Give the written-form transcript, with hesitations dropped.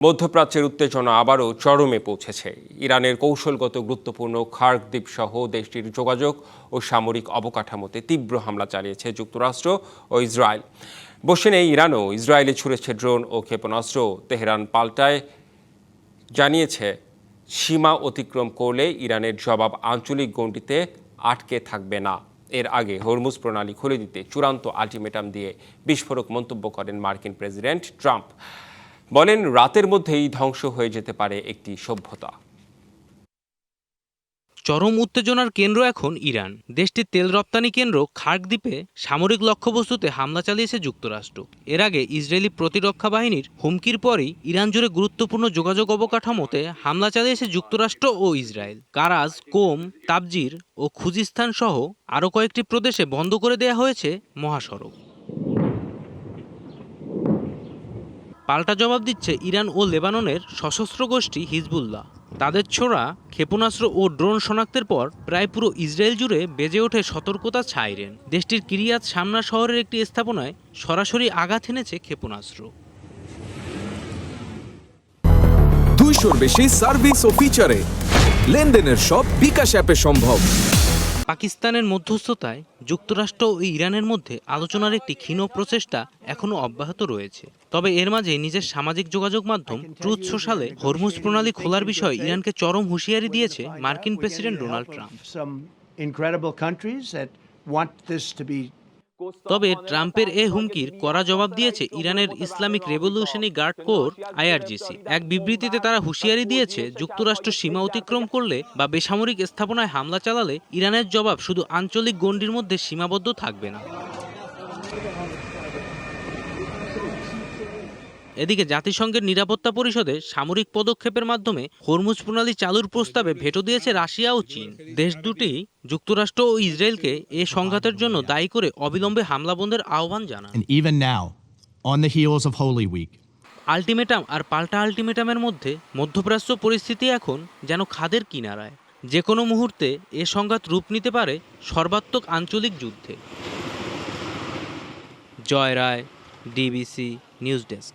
মধ্যপ্রাচ্যের উত্তেজনা আবারও চরমে পৌঁছেছে। ইরানের কৌশলগত গুরুত্বপূর্ণ খার্ক দ্বীপ সহ দেশটির যোগাযোগ ও সামরিক অবকাঠামোতে তীব্র হামলা চালিয়েছে যুক্তরাষ্ট্র ও ইসরায়েল। বসে নেই ইরানও, ইসরায়েলে ছুড়েছে ড্রোন ও ক্ষেপণাস্ত্র। তেহরান পাল্টায় জানিয়েছে, সীমা অতিক্রম করলে ইরানের জবাব আঞ্চলিক গণ্ডিতে আটকে থাকবে না। এর আগে হরমুজ প্রণালী খুলে দিতে চূড়ান্ত আলটিমেটাম দিয়ে বিস্ফোরক মন্তব্য করেন মার্কিন প্রেসিডেন্ট ট্রাম্প। বলেন, রাতের মধ্যেই ধ্বংস হয়ে যেতে পারে একটি সভ্যতা। চরম উত্তেজনার কেন্দ্র এখন ইরান। দেশটির তেল রপ্তানি কেন্দ্র খার্ক দ্বীপে সামরিক লক্ষ্যবস্তুতে হামলা চালিয়েছে যুক্তরাষ্ট্র। এর আগে ইসরায়েলি প্রতিরক্ষা বাহিনীর হুমকির পরই ইরান জুড়ে গুরুত্বপূর্ণ যোগাযোগ অবকাঠামোতে হামলা চালিয়েছে যুক্তরাষ্ট্র ও ইসরায়েল। কারাজ, কোম, তাবজির ও খুজিস্তান সহ আরও কয়েকটি প্রদেশে বন্ধ করে দেওয়া হয়েছে মহাসড়ক। পাল্টা জবাব দিচ্ছে ইরান ও লেবাননের সশস্ত্র গোষ্ঠী হিজবুল্লাহ। তাদের ছোড়া ক্ষেপণাস্ত্র ও ড্রোন শনাক্তের পর প্রায় পুরো ইসরায়েল জুড়ে বেজে ওঠে সতর্কতা সাইরেন। দেশটির কিরিয়াত শামনা শহরের একটি স্থাপনায় সরাসরি আঘাত এনেছে ক্ষেপণাস্ত্র। 200-র বেশি সার্ভিস ও ফিচারে লেনদেনের সব বিকাশ অ্যাপে সম্ভব। পাকিস্তানের মধ্যস্থতায় যুক্তরাষ্ট্র ও ইরানের মধ্যে আলোচনার একটি ক্ষীণ প্রচেষ্টা এখনও অব্যাহত রয়েছে। তবে এর মাঝে নিজের সামাজিক যোগাযোগ মাধ্যম ট্রুথ সোশ্যালে হরমুজ প্রণালী খোলার বিষয়ে ইরানকে চরম হুঁশিয়ারি দিয়েছে মার্কিন প্রেসিডেন্ট ডোনাল্ড ট্রাম্প। তবে ট্রাম্পের এ হুমকির কড়া জবাব দিয়েছে ইরানের Islamic revolutionary guard corps IRGC. এক বিবৃতিতে তারা হুঁশিয়ারি দিয়েছে, যুক্তরাষ্ট্র সীমা অতিক্রম করলে বা বেসামরিক স্থাপনায় হামলা চালালে ইরানের জবাব শুধু আঞ্চলিক গণ্ডির মধ্যে সীমাবদ্ধ থাকবে না। এদিকে জাতিসংঘের নিরাপত্তা পরিষদে সামরিক পদক্ষেপের মাধ্যমে হরমুজ প্রণালী চালুর প্রস্তাবে ভেটো দিয়েছে রাশিয়া ও চীন। দেশ দুটি যুক্তরাষ্ট্র ও ইসরায়েলকে এ সংঘাতের জন্য দায়ী করে অবিলম্বে হামলা বন্ধের আহ্বান জানায়। আলটিমেটাম আর পাল্টা আলটিমেটামের মধ্যে মধ্যপ্রাচ্য পরিস্থিতি এখন যেন খাদের কিনারায়। যে কোনো মুহূর্তে এ সংঘাত রূপ নিতে পারে সর্বাত্মক আঞ্চলিক যুদ্ধে। জয় রায়, ডিবিসি নিউজ ডেস্ক।